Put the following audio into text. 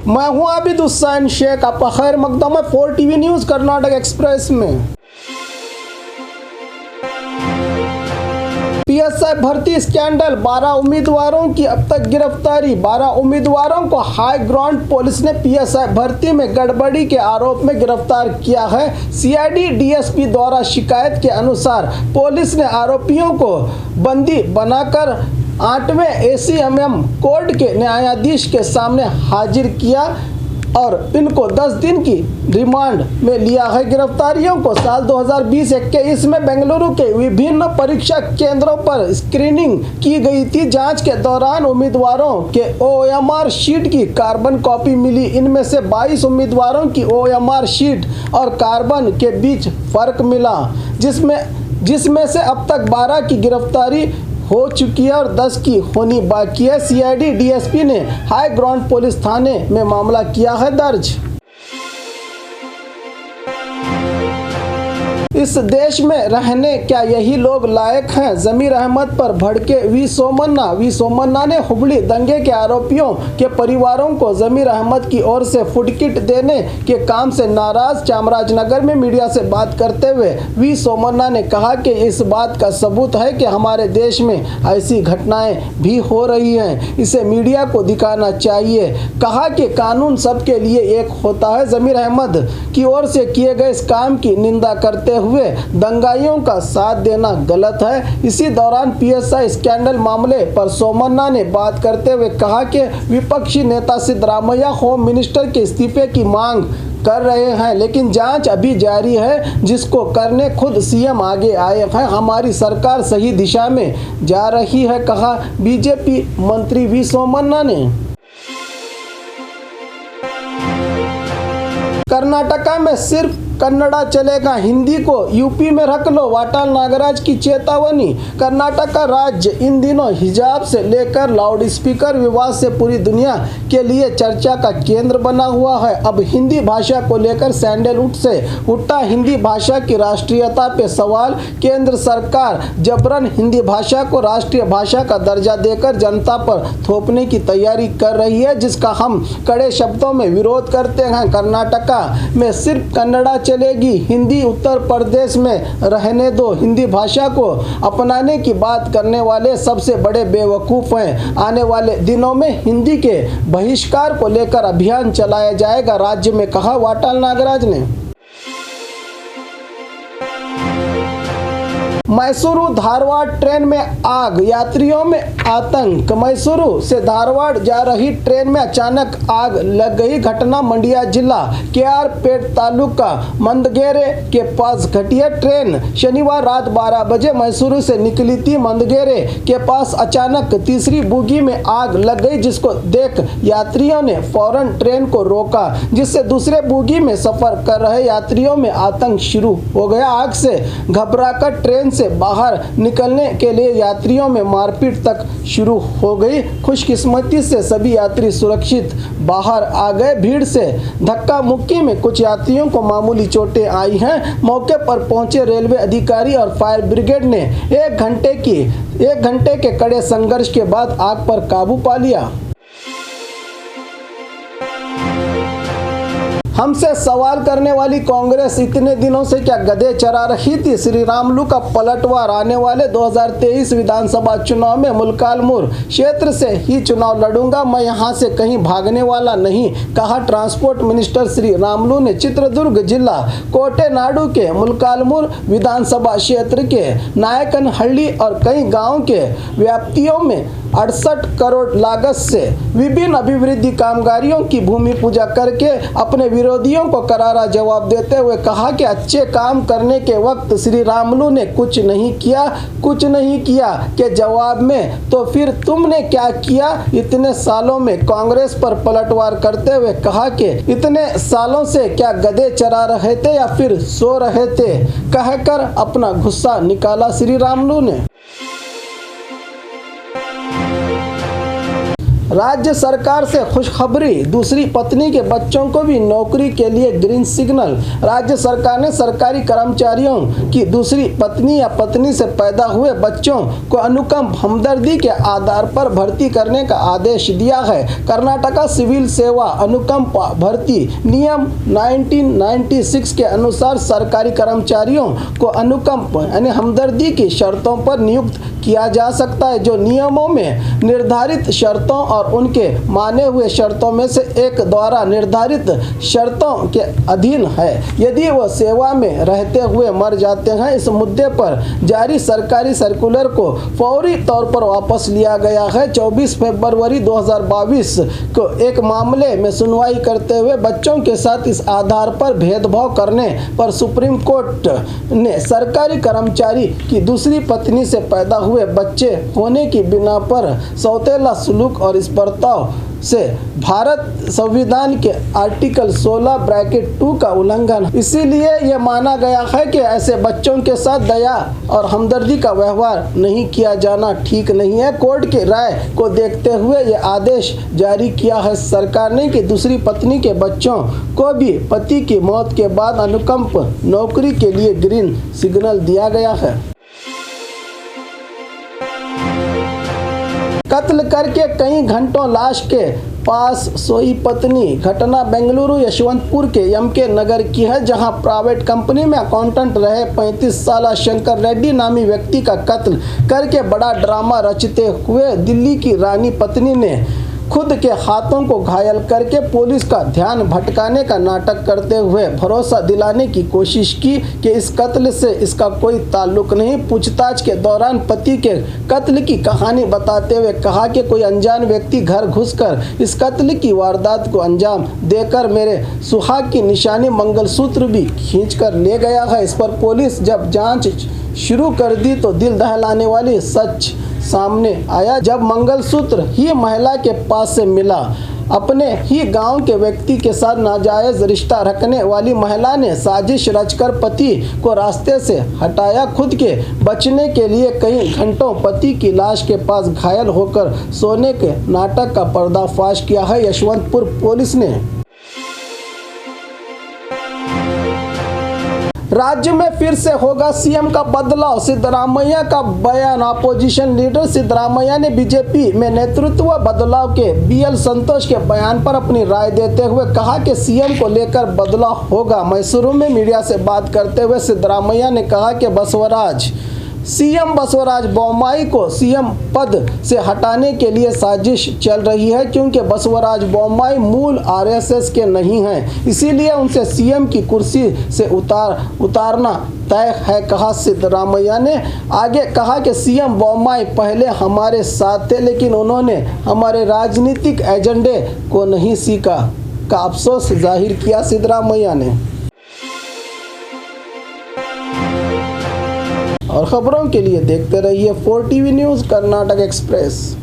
मैं हूं आबिद हुसैन शेख, आपका खैर मकदम है 4 टीवी न्यूज़ कर्नाटक एक्सप्रेस में। पीएसआई भर्ती स्कैंडल, 12 उम्मीदवारों की अब तक गिरफ्तारी। 12 उम्मीदवारों को हाई ग्राउंड पुलिस ने पीएसआई भर्ती में गड़बड़ी के आरोप में गिरफ्तार किया है। सीआईडी डीएसपी द्वारा शिकायत के अनुसार पुलिस ने आरोपियों को बंदी बनाकर 8वें एसीएमएम कोर्ट के न्यायाधीश के सामने हाजिर किया और इनको 10 दिन की रिमांड में लिया है। गिरफ्तारियों को साल 2020-21 में बेंगलुरु के विभिन्न परीक्षा केंद्रों पर स्क्रीनिंग की गई थी। जांच के दौरान उम्मीदवारों के ओएमआर शीट की कार्बन कॉपी मिली। इनमें से 22 उम्मीदवारों की ओएमआर शीट और कार्बन के बीच फर्क मिला, जिसमें से अब तक 12 की गिरफ्तारी हो चुकी है और 10 की होनी बाकी है। सीआईडी डीएसपी ने हाई ग्राउंड पुलिस थाने में मामला किया है दर्ज। इस देश में रहने क्या यही लोग लायक हैं? जमीर अहमद पर भड़के वी सोमन्ना ने हुबली दंगे के आरोपियों के परिवारों को जमीर अहमद की ओर से फूड किट देने के काम से नाराज। चामराजनगर में मीडिया से बात करते हुए वी सोमन्ना ने कहा कि इस बात का सबूत है कि हमारे देश में ऐसी घटनाएं भी हो रही हैं, इसे मीडिया को दिखाना चाहिए। कहा कि कानून सबके लिए एक होता है। जमीर अहमद की ओर से किए गए इस काम की निंदा करते हुए दंगाइयों का साथ देना गलत है। इसी दौरान पीएसआई स्कैंडल मामले पर सोमन्ना ने बात करते हुए कहा कि विपक्षी नेता सिद्धरामैया होम मिनिस्टर के इस्तीफे की मांग कर रहे हैं, लेकिन जांच अभी जारी है, जिसको करने खुद सीएम आगे आए हैं। हमारी सरकार सही दिशा में जा रही है, कहा बीजेपी मंत्री वी सोमन्ना ने। कर्नाटका में सिर्फ कन्नड़ा चलेगा, हिंदी को यूपी में रख लो, वाटाल नागराज की चेतावनी। कर्नाटक का राज्य इन दिनों हिजाब से लेकर लाउडस्पीकर विवाद से पूरी दुनिया के लिए चर्चा का केंद्र बना हुआ है। अब हिंदी भाषा को लेकर सैंडलवुड से उठा हिंदी भाषा की राष्ट्रीयता पे सवाल। केंद्र सरकार जबरन हिंदी भाषा को राष्ट्रीय भाषा का दर्जा देकर जनता पर थोपने की तैयारी कर रही है, जिसका हम कड़े शब्दों में विरोध करते हैं। कर्नाटका में सिर्फ कन्नड़ा चलेगी, हिंदी उत्तर प्रदेश में रहने दो। हिंदी भाषा को अपनाने की बात करने वाले सबसे बड़े बेवकूफ़ हैं। आने वाले दिनों में हिंदी के बहिष्कार को लेकर अभियान चलाया जाएगा, राज्य में कहा वाटाल नागराज ने। मैसूरू धारवाड़ ट्रेन में आग, यात्रियों में आतंक। मैसूरू से धारवाड़ जा रही ट्रेन में अचानक आग लग गई। घटना मंड्या जिला केआर पेट तालुका मंदगेरे के पास घटी है। ट्रेन शनिवार रात 12 बजे मैसूरू से निकली थी। मंदगेरे के पास अचानक तीसरी बोगी में आग लग गई, जिसको देख यात्रियों ने फौरन ट्रेन को रोका, जिससे दूसरे बोगी में सफर कर रहे यात्रियों में आतंक शुरू हो गया। आग से घबराकर ट्रेन से बाहर निकलने के लिए यात्रियों में मारपीट तक शुरू हो गई। खुशकिस्मती से सभी यात्री सुरक्षित बाहर आ गए। भीड़ से धक्का मुक्की में कुछ यात्रियों को मामूली चोटें आई हैं। मौके पर पहुंचे रेलवे अधिकारी और फायर ब्रिगेड ने 1 घंटे के कड़े संघर्ष के बाद आग पर काबू पा लिया। हमसे सवाल करने वाली कांग्रेस इतने दिनों से क्या गधे चरा रही थी? श्री रामुलु का पलटवार, आने वाले 2023 विधानसभा चुनाव में मुलकालमुर क्षेत्र से ही चुनाव लड़ूंगा, मैं यहां से कहीं भागने वाला नहीं, कहा ट्रांसपोर्ट मिनिस्टर श्री रामुलु ने। चित्रदुर्ग जिला कोटेनाडु के मुलकालमुर विधानसभा क्षेत्र के नायकनहल्ली और कई गाँव के व्याप्तियों में 68 करोड़ लागत से विभिन्न अभिवृद्धि कामगारियों की भूमि पूजा करके अपने विरोधियों को करारा जवाब देते हुए कहा कि अच्छे काम करने के वक्त श्री रामुलु ने कुछ नहीं किया के जवाब में तो फिर तुमने क्या किया? इतने सालों में कांग्रेस पर पलटवार करते हुए कहा कि इतने सालों से क्या गधे चरा रहे थे या फिर सो रहे थे, कहकर अपना गुस्सा निकाला श्री रामुलु ने। राज्य सरकार से खुशखबरी, दूसरी पत्नी के बच्चों को भी नौकरी के लिए ग्रीन सिग्नल। राज्य सरकार ने सरकारी कर्मचारियों की दूसरी पत्नी या पत्नी से पैदा हुए बच्चों को अनुकंप हमदर्दी के आधार पर भर्ती करने का आदेश दिया है। कर्नाटका सिविल सेवा अनुकंप भर्ती नियम 1996 के अनुसार सरकारी कर्मचारियों को अनुकंप यानी हमदर्दी की शर्तों पर नियुक्त किया जा सकता है, जो नियमों में निर्धारित शर्तों और उनके माने हुए शर्तों में से एक द्वारा निर्धारित शर्तों के अधीन है, यदि वह सेवा में रहते हुए मर जाते हैं। इस मुद्दे पर जारी सरकारी सर्कुलर को फौरी तौर पर वापस लिया गया है। 24 फरवरी 2022 को एक मामले में सुनवाई करते हुए बच्चों के साथ इस आधार पर भेदभाव करने पर सुप्रीम कोर्ट ने सरकारी कर्मचारी की दूसरी पत्नी से पैदा हुए बच्चे होने की बिना पर सौतेला सलूक और इस बर्ताव से भारत संविधान के आर्टिकल 16(2) का उल्लंघन। इसीलिए यह माना गया है कि ऐसे बच्चों के साथ दया और हमदर्दी का व्यवहार नहीं किया जाना ठीक नहीं है। कोर्ट की राय को देखते हुए यह आदेश जारी किया है सरकार ने कि दूसरी पत्नी के बच्चों को भी पति की मौत के बाद अनुकंप नौकरी के लिए ग्रीन सिग्नल दिया गया है। कत्ल करके कई घंटों लाश के पास सोई पत्नी। घटना बेंगलुरु यशवंतपुर के एमके नगर की है, जहां प्राइवेट कंपनी में अकाउंटेंट रहे 35 साल शंकर रेड्डी नामी व्यक्ति का कत्ल करके बड़ा ड्रामा रचते हुए दिल्ली की रानी पत्नी ने खुद के हाथों को घायल करके पुलिस का ध्यान भटकाने का नाटक करते हुए भरोसा दिलाने की कोशिश की कि इस कत्ल से इसका कोई ताल्लुक नहीं। पूछताछ के दौरान पति के कत्ल की कहानी बताते हुए कहा कि कोई अनजान व्यक्ति घर घुसकर इस कत्ल की वारदात को अंजाम देकर मेरे सुहाग की निशानी मंगलसूत्र भी खींचकर ले गया है। इस पर पुलिस जब जांच शुरू कर दी तो दिल दहलाने वाली सच सामने आया, जब मंगलसूत्र ही महिला के पास से मिला। अपने ही गांव के व्यक्ति के साथ नाजायज रिश्ता रखने वाली महिला ने साजिश रचकर पति को रास्ते से हटाया। खुद के बचने के लिए कई घंटों पति की लाश के पास घायल होकर सोने के नाटक का पर्दाफाश किया है यशवंतपुर पुलिस ने। राज्य में फिर से होगा सीएम का बदलाव, सिद्धरामैया का बयान। अपोजिशन लीडर सिद्धरामैया ने बीजेपी में नेतृत्व बदलाव के बीएल संतोष के बयान पर अपनी राय देते हुए कहा कि सीएम को लेकर बदलाव होगा। मैसूरू में मीडिया से बात करते हुए सिद्धरामैया ने कहा कि सीएम बसवराज बोम्मई को सीएम पद से हटाने के लिए साजिश चल रही है, क्योंकि बसवराज बोम्मई मूल आरएसएस के नहीं हैं, इसीलिए उनसे सीएम की कुर्सी से उतारना तय है, कहा सिद्धरामैया ने। आगे कहा कि सीएम बोम्मई पहले हमारे साथ थे, लेकिन उन्होंने हमारे राजनीतिक एजेंडे को नहीं सीखा का अफसोस जाहिर किया सिद्धरामैया ने। और खबरों के लिए देखते रहिए 4TV न्यूज़ कर्नाटक एक्सप्रेस।